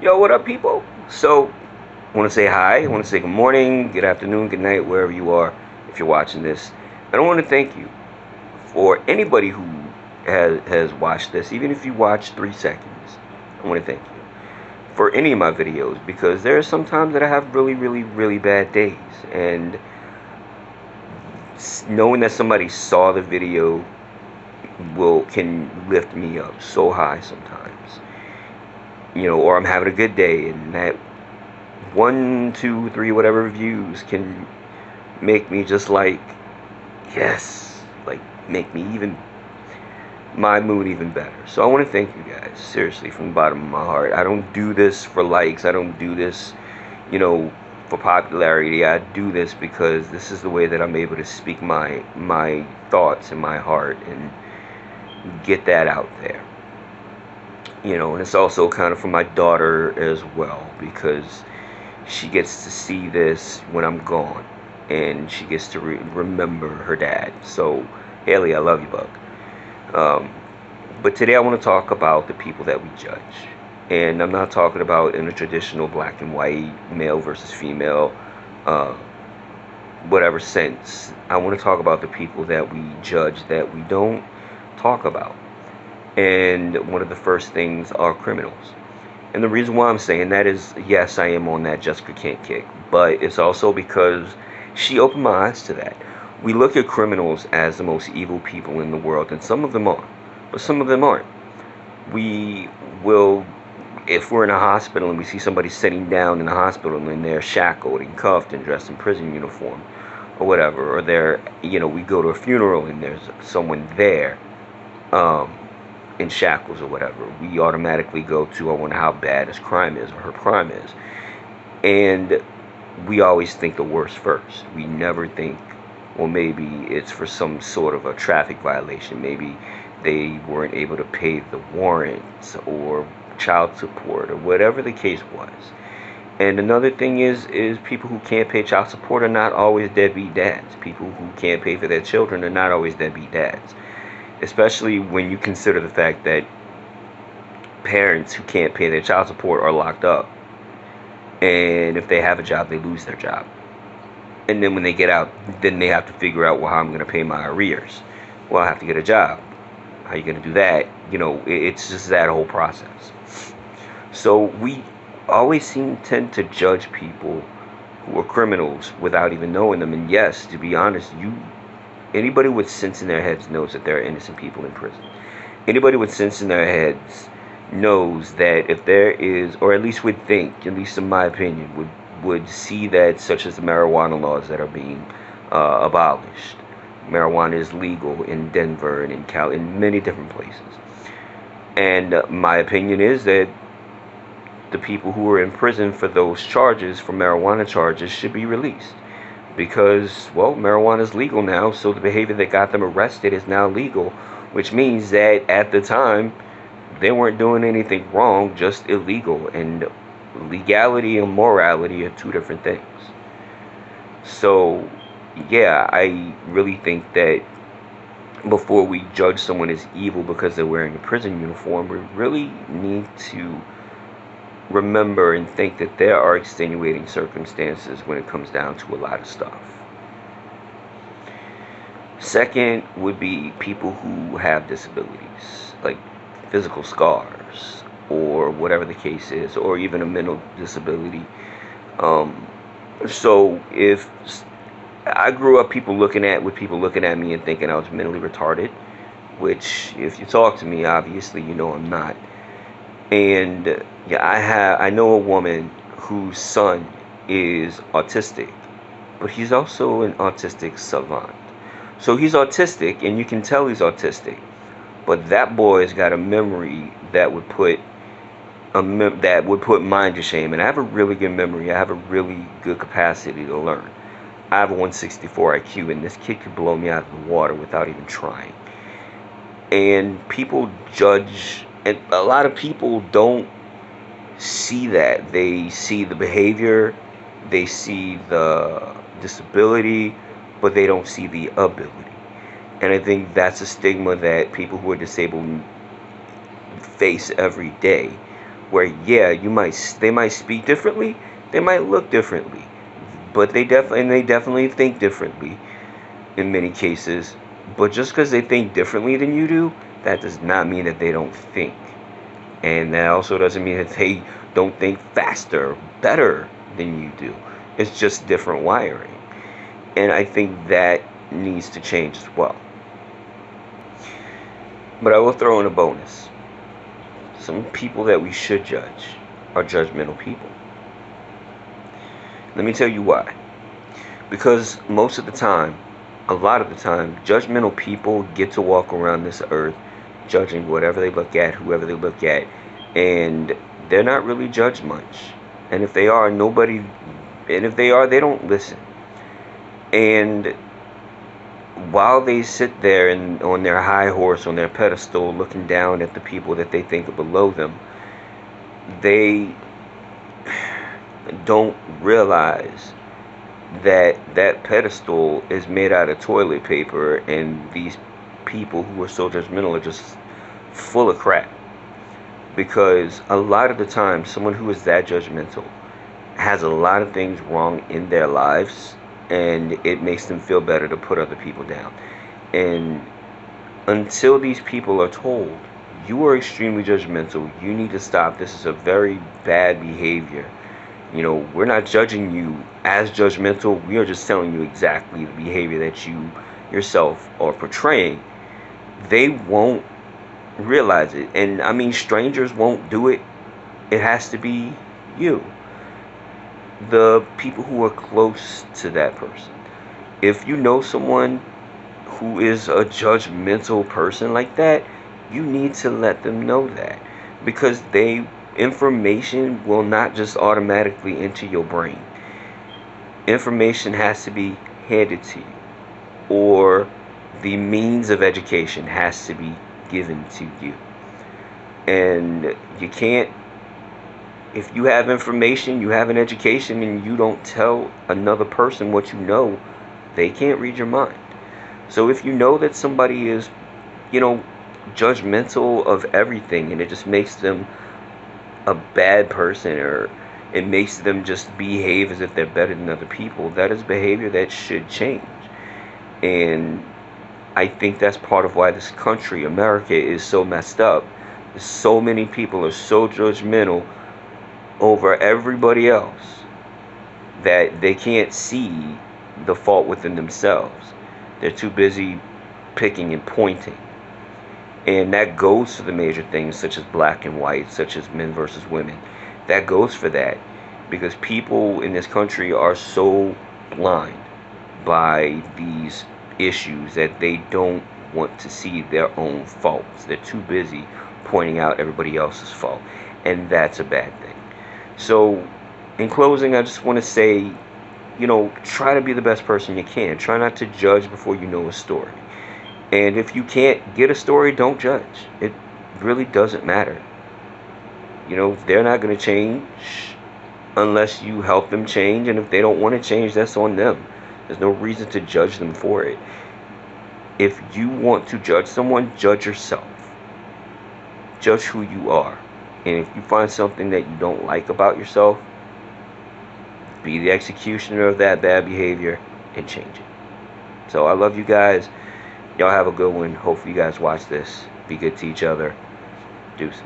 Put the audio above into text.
Yo, what up, people? So, I want to say hi. I want to say good morning, good afternoon, good night, wherever you are, if you're watching this. And I want to thank you for anybody who has watched this, even if you watched 3 seconds. I want to thank you for any of my videos because there are some times that I have really, really, really bad days. And knowing that somebody saw the video will can lift me up so high sometimes. Or I'm having a good day, and that one, two, three, whatever views can make me just like, yes, like make me even, my mood even better. So I want to thank you guys, seriously, from the bottom of my heart. I don't do this for likes. I don't do this, you know, for popularity. I do this because this is the way that I'm able to speak my thoughts and my heart and get that out there. And it's also kind of for my daughter as well because she gets to see this when I'm gone, and she gets to remember her dad. So, Haley, I love you, bug. Um, but today I want to talk about the people that we judge, and I'm not talking about in a traditional black and white, male versus female, uh, whatever sense. I want to talk about the people that we judge that we don't talk about, and one of the first things are criminals. And the reason why I'm saying that is, yes, I am on that Jessica Kent kick, but it's also because she opened my eyes to that. We look at criminals as the most evil people in the world, and some of them are, but some of them aren't. We will, if we're in a hospital and we see somebody sitting down in a hospital and they're shackled and cuffed and dressed in prison uniform or whatever, or we go to a funeral and there's someone there, um, in shackles or whatever, we automatically go to, I wonder how bad his crime is or her crime is. And we always think the worst first. We never think, well, maybe it's for some sort of a traffic violation. Maybe they weren't able to pay the warrants or child support or whatever the case was. And another thing is people who can't pay child support are not always deadbeat dads. People who can't pay for their children are not always deadbeat dads, especially when you consider the fact that parents who can't pay their child support are locked up, and if they have a job they lose their job, and then when they get out, then they have to figure out, well, how I'm going to pay my arrears. Well, I have to get a job. How are you going to do that? It's just that whole process. So we always tend to judge people who are criminals without even knowing them. And yes, to be honest, anybody with sense in their heads knows that there are innocent people in prison. Anybody with sense in their heads knows that if there is, or at least would think, at least in my opinion, would see that, such as the marijuana laws that are being abolished. Marijuana is legal in Denver and in many different places. And my opinion is that the people who are in prison for those charges, for marijuana charges, should be released. Because, well, marijuana is legal now, so the behavior that got them arrested is now legal, which means that at the time they weren't doing anything wrong, just illegal. And legality and morality are two different things. So, yeah, I really think that before we judge someone as evil because they're wearing a prison uniform, we really need to remember and think that there are extenuating circumstances when it comes down to a lot of stuff. Second would be people who have disabilities, like physical scars or whatever the case is, or even a mental disability. So if I grew up with people looking at me and thinking I was mentally retarded, which if you talk to me, obviously you know I'm not. And yeah, I know a woman whose son is autistic, but he's also an autistic savant. So he's autistic, and you can tell he's autistic, but that boy's got a memory that would put mine to shame. And I have a really good memory. I have a really good capacity to learn. I have a 164 IQ, and this kid could blow me out of the water without even trying. And people judge, and a lot of people don't see that. They see the behavior, they see the disability, but they don't see the ability. And I think that's a stigma that people who are disabled face every day. where, yeah, they might speak differently, they might look differently, but they definitely think differently in many cases. But just because they think differently than you do, that does not mean that they don't think. And that also doesn't mean that they don't think faster, better than you do. It's just different wiring. And I think that needs to change as well. But I will throw in a bonus. Some people that we should judge are judgmental people. Let me tell you why. Because most of the time, a lot of the time, judgmental people get to walk around this earth judging whatever they look at, whoever they look at, and they're not really judged much. And if they are, they don't listen. And while they sit there and on their high horse, on their pedestal, looking down at the people that they think are below them, they don't realize that that pedestal is made out of toilet paper, and these people who are so judgmental are just full of crap. Because a lot of the time, someone who is that judgmental has a lot of things wrong in their lives, and it makes them feel better to put other people down. And until these people are told, you are extremely judgmental, you need to stop, this is a very bad behavior. We're not judging you as judgmental, we are just telling you exactly the behavior that you yourself are portraying. They won't realize it. And I mean, strangers won't do it. It has to be you, the people who are close to that person. If you know someone who is a judgmental person like that, you need to let them know that, because information will not just automatically enter your brain. Information has to be handed to you, or the means of education has to be given to you. And you can't, if you have information, you have an education, and you don't tell another person what you know, they can't read your mind. So if you know that somebody is, judgmental of everything, and it just makes them a bad person, or it makes them just behave as if they're better than other people, that is behavior that should change. And I think that's part of why this country, America, is so messed up. So many people are so judgmental over everybody else that they can't see the fault within themselves. They're too busy picking and pointing. And that goes for the major things such as black and white, such as men versus women. That goes for that, because people in this country are so blind by these issues that they don't want to see their own faults. They're too busy pointing out everybody else's fault, and that's a bad thing. So in closing, I just want to say, try to be the best person you can. Try not to judge before you know a story. And if you can't get a story, don't judge. It really doesn't matter. They're not going to change unless you help them change. And if they don't want to change, that's on them. There's no reason to judge them for it. If you want to judge someone, judge yourself. Judge who you are. And if you find something that you don't like about yourself, be the executioner of that bad behavior and change it. So I love you guys. Y'all have a good one. Hopefully you guys watch this. Be good to each other. Deuces.